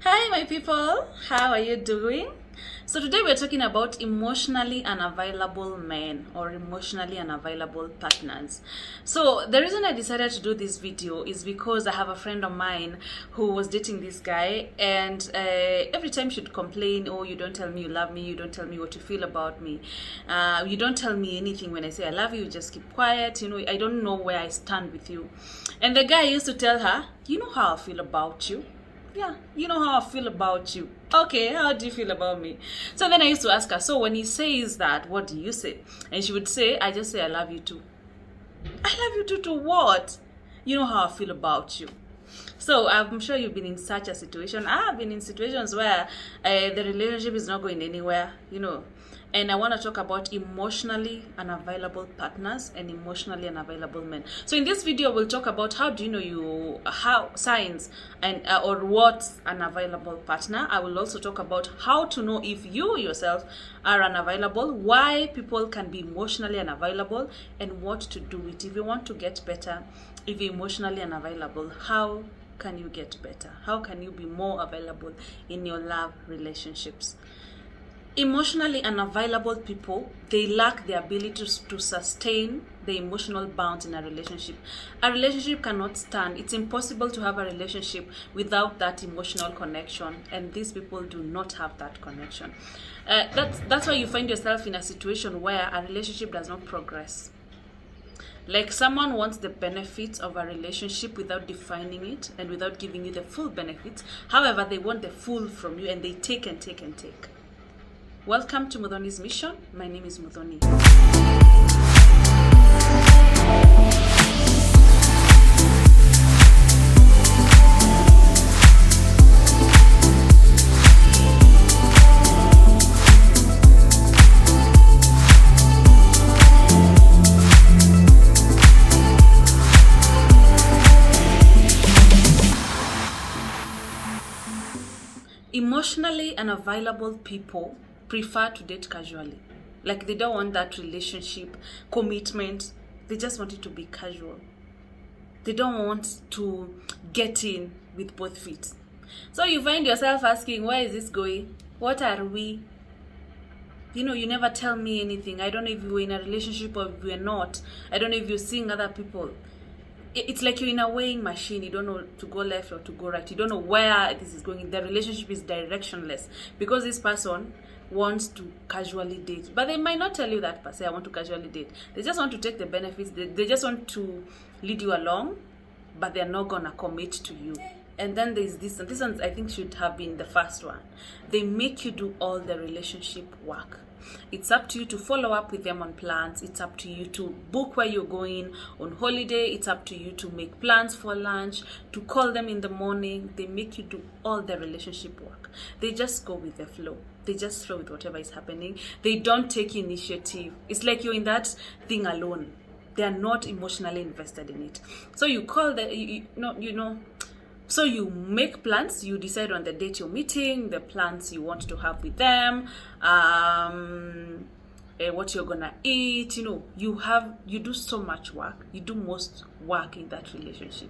Hi, my people. How are you doing? So, today we're talking about emotionally unavailable men or emotionally unavailable partners. So, the reason I decided to do this video is because I have a friend of mine who was dating this guy, and every time she'd complain, "Oh, you don't tell me you love me, you don't tell me what you feel about me, you don't tell me anything when I say I love you, you just keep quiet, I don't know where I stand with you." And the guy used to tell her, "You know how I feel about you. Yeah, you know how I feel about you. Okay, how do you feel about me?" So then I used to ask her, "So when he says that, what do you say?" And she would say, "I just say I love you too." I love you too to what? You know how I feel about you. So I'm sure you've been in such a situation. I've been in situations where the relationship is not going anywhere. And I want to talk about emotionally unavailable partners and emotionally unavailable men. So in this video, we'll talk about how do you know how signs and or what's an available partner. I will also talk about how to know if you yourself are unavailable, why people can be emotionally unavailable, and what to do it. If you want to get better, if you're emotionally unavailable, how can you get better? How can you be more available in your love relationships? Emotionally unavailable people, they lack the ability to sustain the emotional bonds in a relationship. A relationship cannot stand. It's impossible to have a relationship without that emotional connection, and these people do not have that connection. That's why you find yourself in a situation where a relationship does not progress. Like someone wants the benefits of a relationship without defining it and without giving you the full benefits. However, they want the full from you, and they take and take and take. Welcome to Muthoni's Mission. My name is Muthoni. Emotionally unavailable people prefer to date casually. Like they don't want that relationship commitment. They just want it to be casual. They don't want to get in with both feet. So you find yourself asking, where is this going? What are we? You never tell me anything. I don't know if you're in a relationship or if you're not. I don't know if you're seeing other people. It's like you're in a weighing machine. You don't know to go left or to go right. You don't know where this is going. The relationship is directionless because this person wants to casually date, but they might not tell you that per se, "I want to casually date." They just want to take the benefits. They just want to lead you along, but they're not gonna commit to you. And then there's this, and this one I think should have been the first one. They make you do all the relationship work. It's up to you to follow up with them on plans. It's up to you to book where you're going on holiday. It's up to you to make plans for lunch, to call them in the morning. They make you do all the relationship work. They just go with the flow. They just flow with whatever is happening. They don't take initiative. It's like you're in that thing alone. They are not emotionally invested in it. So you call them, so you make plans, you decide on the date you're meeting, the plans you want to have with them, what you're gonna eat, you do so much work. You do most work in that relationship.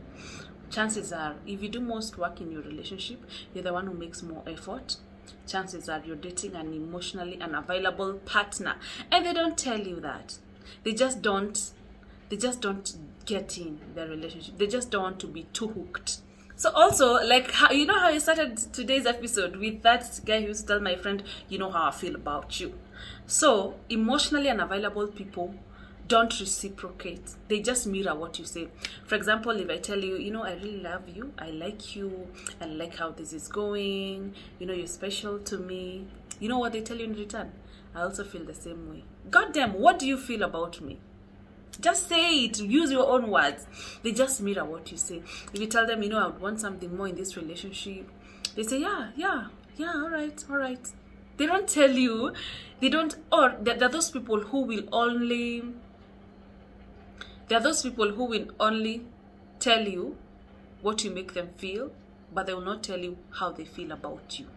Chances are, if you do most work in your relationship, you're the one who makes more effort. Chances are you're dating an emotionally unavailable partner. And they don't tell you that. They just don't get in the relationship. They just don't want to be too hooked. So also, like, how I started today's episode with that guy who used to tell my friend, "You know how I feel about you." So emotionally unavailable people don't reciprocate. They just mirror what you say. For example, if I tell you, "I really love you, I like you, I like how this is going, you're special to me," you know what they tell you in return? "I also feel the same way." God damn, what do you feel about me? Just say it. Use your own words. They just mirror what you say. If you tell them, "I would want something more in this relationship," they say, yeah, all right. They don't tell you. They don't. Or there are those people who will only. There are those people who will only tell you what you make them feel, but they will not tell you how they feel about you.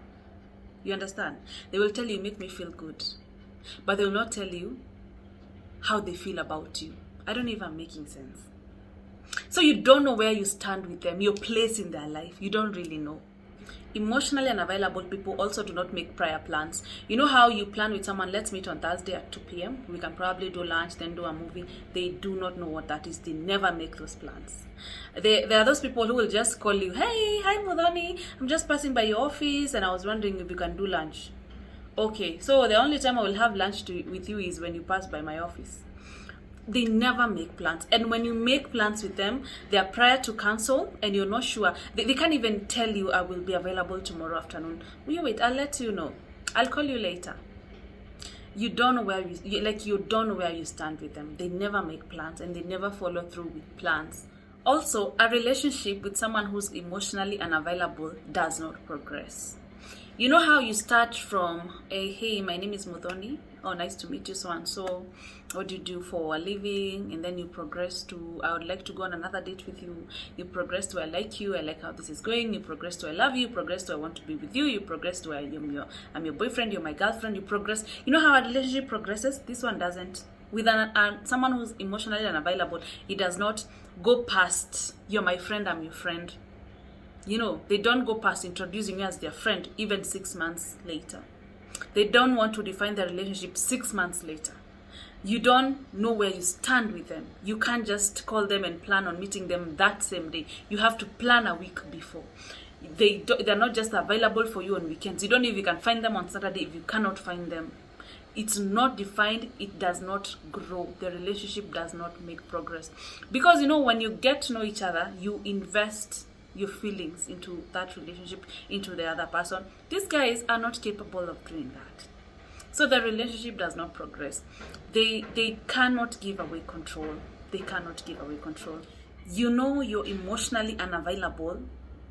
You understand? They will tell you, "You make me feel good," but they will not tell you how they feel about you. I don't know if I'm making sense. So you don't know where you stand with them, your place in their life. You don't really know. Emotionally unavailable people also do not make prior plans. You know how you plan with someone, let's meet on Thursday at 2 p.m. We can probably do lunch, then do a movie. They do not know what that is. They never make those plans. There are those people who will just call you, hey, hi Mudhoni, I'm just passing by your office and I was wondering if you can do lunch. Okay, so the only time I will have lunch with you is when you pass by my office. They never make plans. And when you make plans with them, they are prior to cancel and you're not sure. They can't even tell you, I will be available tomorrow afternoon. Wait, I'll let you know. I'll call you later. You don't know where you don't know where you stand with them. They never make plans and they never follow through with plans. Also, a relationship with someone who's emotionally unavailable does not progress. You know how you start from hey, my name is Mudhoni. Oh, nice to meet you, so and so. What do you do for a living? And then you progress to, I would like to go on another date with you. You progress to, I like you, I like how this is going. You progress to, I love you. You progress to, I want to be with you. You progress to, I'm your boyfriend, you're my girlfriend. You progress. You know how a relationship progresses? This one doesn't. With someone who's emotionally unavailable, it does not go past, you're my friend, I'm your friend. You know, they don't go past introducing you as their friend even 6 months later. They don't want to define their relationship 6 months later. You don't know where you stand with them. You can't just call them and plan on meeting them that same day. You have to plan a week before. They're not just available for you on weekends. You don't know if you can find them on Saturday if you cannot find them. It's not defined. It does not grow. The relationship does not make progress. Because, you know, when you get to know each other, you invest your feelings into that relationship, into the other person. These guys are not capable of doing that. So the relationship does not progress. They cannot give away control. They cannot give away control. You know you're emotionally unavailable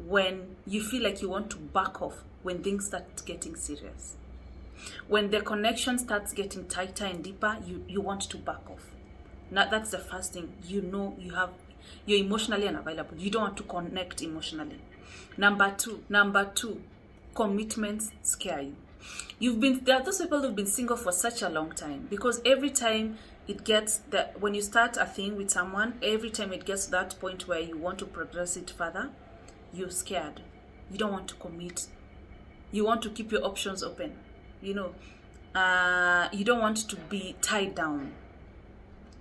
when you feel like you want to back off when things start getting serious. When the connection starts getting tighter and deeper, you want to back off. Now that's the first thing. You know you're emotionally unavailable. You don't want to connect emotionally. Number two, commitments scare you. There are those people who've been single for such a long time, because every time when you start a thing with someone, every time it gets to that point where you want to progress it further, you're scared. You don't want to commit. You want to keep your options open. You know, you don't want to be tied down.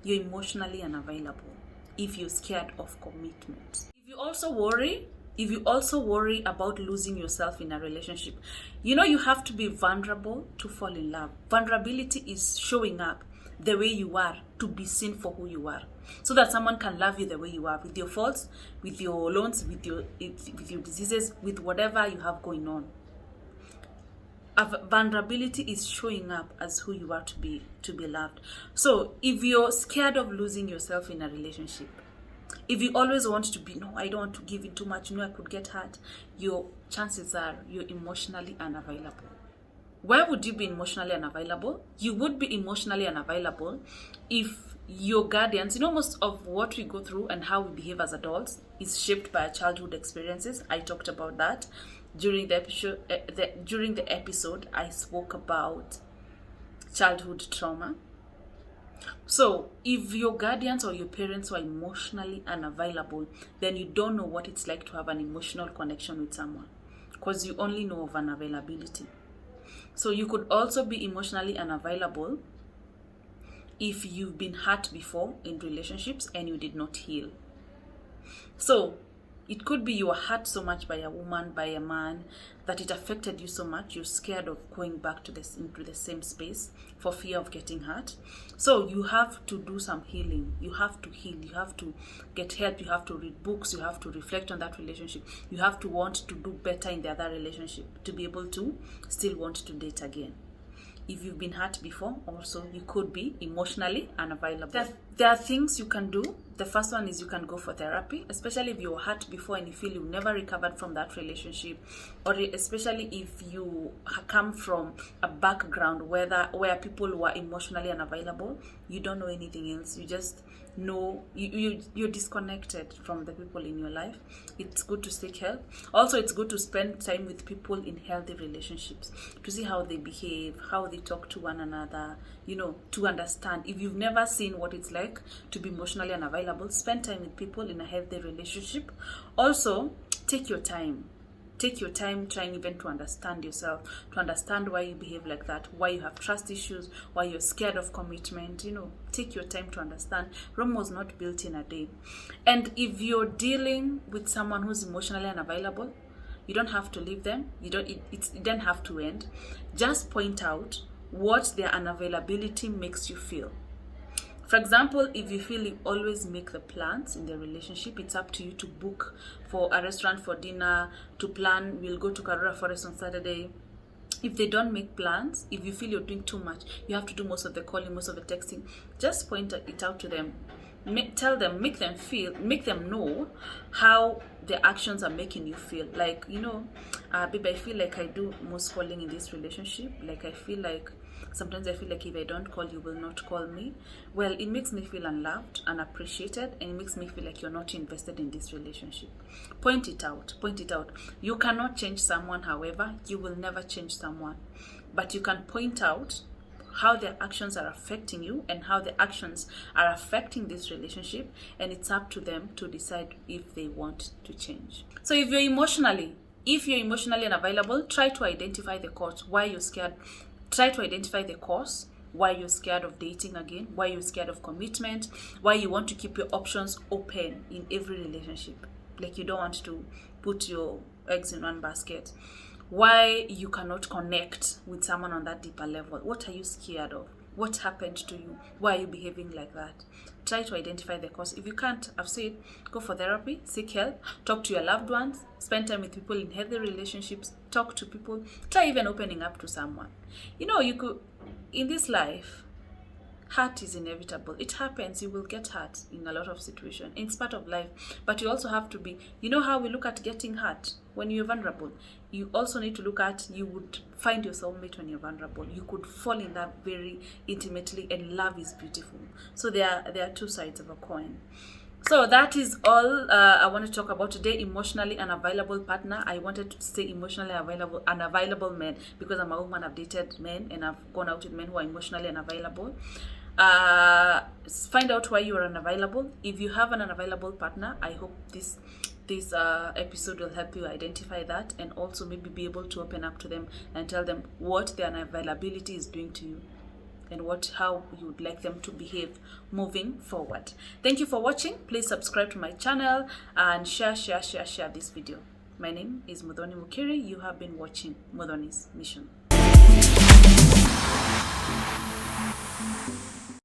You're emotionally unavailable if you're scared of commitment. If you also worry about losing yourself in a relationship, you know you have to be vulnerable to fall in love. Vulnerability is showing up the way you are, to be seen for who you are, so that someone can love you the way you are, with your faults, with your loans, with your diseases, with whatever you have going on. Vulnerability is showing up as who you are to be loved. So if you're scared of losing yourself in a relationship, if you always want to be, no, I don't want to give in too much, I could get hurt, your chances are you're emotionally unavailable. Why would you be emotionally unavailable? You would be emotionally unavailable if your guardians, you know, most of what we go through and how we behave as adults is shaped by our childhood experiences. I talked about that. During the episode, I spoke about childhood trauma. So if your guardians or your parents were emotionally unavailable, then you don't know what it's like to have an emotional connection with someone, because you only know of unavailability. So you could also be emotionally unavailable if you've been hurt before in relationships and you did not heal. So it could be you were hurt so much by a woman, by a man, that it affected you so much you're scared of going back into the same space for fear of getting hurt. So you have to do some healing. You have to heal. You have to get help. You have to read books. You have to reflect on that relationship. You have to want to do better in the other relationship to be able to still want to date again. If you've been hurt before, also you could be emotionally unavailable. There are things you can do. The first one is you can go for therapy, especially if you were hurt before and you feel you've never recovered from that relationship, or especially if you come from a background where people were emotionally unavailable. You don't know anything else. You just know you're disconnected from the people in your life. It's good to seek help. Also, it's good to spend time with people in healthy relationships to see how they behave, how they talk to one another, to understand. If you've never seen what it's like to be emotionally unavailable, spend time with people in a healthy relationship. Also, take your time Take your time trying even to understand yourself, to understand why you behave like that, why you have trust issues, why you're scared of commitment. Take your time to understand. Rome was not built in a day. And if you're dealing with someone who's emotionally unavailable, you don't have to leave them. It doesn't have to end. Just point out what their unavailability makes you feel. For example, if you feel you always make the plans in the relationship, it's up to you to book for a restaurant for dinner, to plan, we'll go to Karura Forest on Saturday. If they don't make plans, if you feel you're doing too much, you have to do most of the calling, most of the texting, just point it out to them. Tell them, make them know how the actions are making you feel. Like, babe, I feel like I do most calling in this relationship. Like, sometimes I feel like if I don't call, you will not call me. Well, it makes me feel unloved, unappreciated, and it makes me feel like you're not invested in this relationship. Point it out. You cannot change someone, however, you will never change someone. But you can point out how their actions are affecting you and how the actions are affecting this relationship, and it's up to them to decide if they want to change. So if you're emotionally unavailable, try to identify the cause, why you're scared. Try to identify the cause, why you're scared of dating again, why you're scared of commitment, why you want to keep your options open in every relationship. Like, you don't want to put your eggs in one basket. Why you cannot connect with someone on that deeper level. What are you scared of? What happened to you? Why are you behaving like that? Try to identify the cause. If you can't, I've said, go for therapy, seek help, talk to your loved ones, spend time with people in healthy relationships, talk to people, try even opening up to someone. You could, in this life, hurt is inevitable. It happens. You will get hurt in a lot of situations. It's part of life. But you also have to be, how we look at getting hurt when you're vulnerable. You also need to look at, you would find your soulmate when you're vulnerable. You could fall in love very intimately, and love is beautiful. So there are two sides of a coin. So that is all I want to talk about today. Emotionally unavailable partner. I wanted to say emotionally unavailable men because I'm a woman. I've dated men and I've gone out with men who are emotionally unavailable. Find out why you are unavailable. If you have an unavailable partner, I hope this episode will help you identify that, and also maybe be able to open up to them and tell them what their unavailability is doing to you and how you would like them to behave moving forward. Thank you for watching. Please subscribe to my channel and share this video. My name is Muthoni Mukiri. You have been watching Muthoni's Mission.